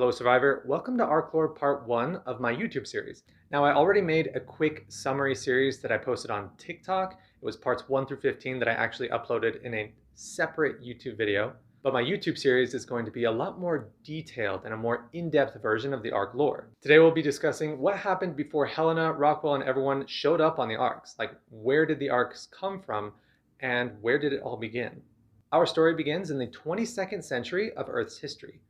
Hello Survivor, welcome to Ark Lore Part 1 of my YouTube series. Now I already made a quick summary series that I posted on TikTok. It was parts 1 through 15 that I actually uploaded in a separate YouTube video. But my YouTube series is going to be a lot more detailed and a more in-depth version of the Ark lore. Today we'll be discussing what happened before Helena, Rockwell, and everyone showed up on the Arks. Like, where did the Arks come from and where did it all begin? Our story begins in the 22nd century of Earth's history.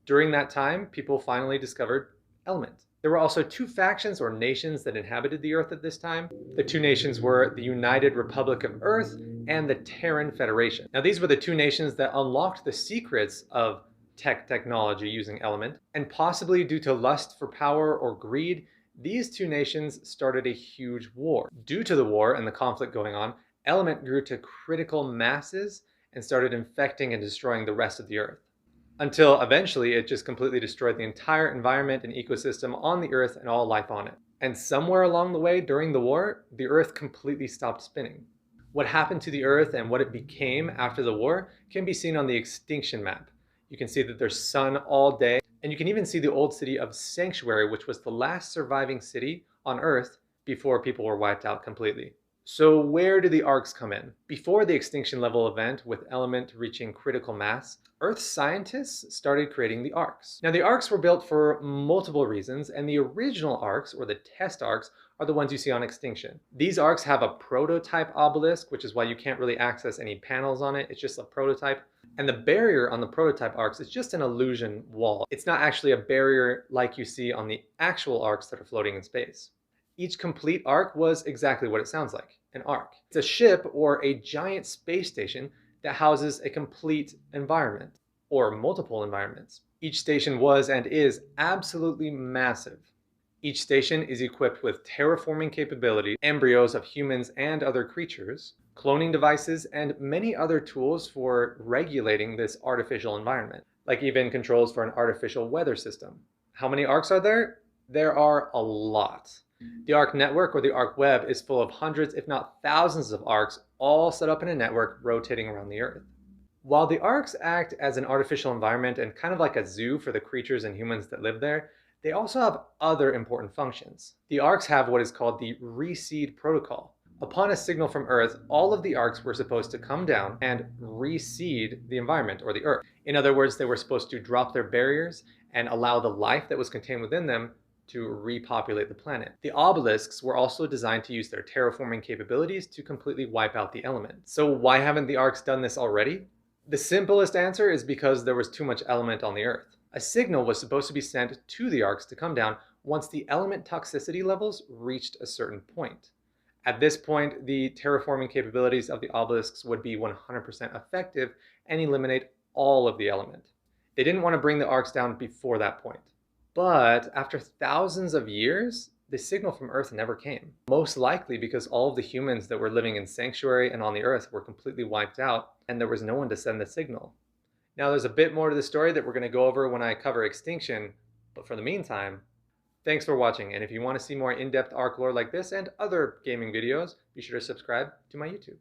During that time, people finally discovered element. There were also two factions or nations that inhabited the Earth at this time. The two nations were the United Republic of Earth and the Terran Federation. Now these were the two nations that unlocked the secrets of technology using element, and possibly due to lust for power or greed, these two nations started a huge war. Due to the war and the conflict going on, element grew to critical masses and started infecting and destroying the rest of the Earth, until eventually it just completely destroyed the entire environment and ecosystem on the Earth and all life on it. And somewhere along the way during the war, the Earth completely stopped spinning. What happened to the Earth and what it became after the war can be seen on the extinction map. You can see that there's sun all day, and you can even see the old city of Sanctuary, which was the last surviving city on Earth before people were wiped out completely. So where do the Arks come in? Before the extinction level event with element reaching critical mass, Earth scientists started creating the Arks. Now the Arks were built for multiple reasons, and the original Arks, or the test Arks, are the ones you see on extinction. These Arks have a prototype obelisk, which is why you can't really access any panels on it. It's just a prototype. And the barrier on the prototype Arks is just an illusion wall. It's not actually a barrier like you see on the actual Arks that are floating in space. Each complete Ark was exactly what it sounds like, an Ark. It's a ship or a giant space station that houses a complete environment, or multiple environments. Each station was and is absolutely massive. Each station is equipped with terraforming capabilities, embryos of humans and other creatures, cloning devices, and many other tools for regulating this artificial environment, like even controls for an artificial weather system. How many Arks are there? There are a lot. The Ark network, or the Ark web, is full of hundreds, if not thousands of Arks, all set up in a network rotating around the Earth. While the Arks act as an artificial environment and kind of like a zoo for the creatures and humans that live there, they also have other important functions. The Arks have what is called the Reseed Protocol. Upon a signal from Earth, all of the Arks were supposed to come down and reseed the environment, or the Earth. In other words, they were supposed to drop their barriers and allow the life that was contained within them to repopulate the planet. The obelisks were also designed to use their terraforming capabilities to completely wipe out the element. So why haven't the Arks done this already? The simplest answer is because there was too much element on the Earth. A signal was supposed to be sent to the Arks to come down once the element toxicity levels reached a certain point. At this point, the terraforming capabilities of the obelisks would be 100% effective and eliminate all of the element. They didn't want to bring the Arks down before that point. But after thousands of years, the signal from Earth never came. Most likely because all of the humans that were living in Sanctuary and on the Earth were completely wiped out, and there was no one to send the signal. Now there's a bit more to the story that we're going to go over when I cover extinction, but for the meantime, thanks for watching, and if you want to see more in-depth Ark lore like this and other gaming videos, be sure to subscribe to my YouTube.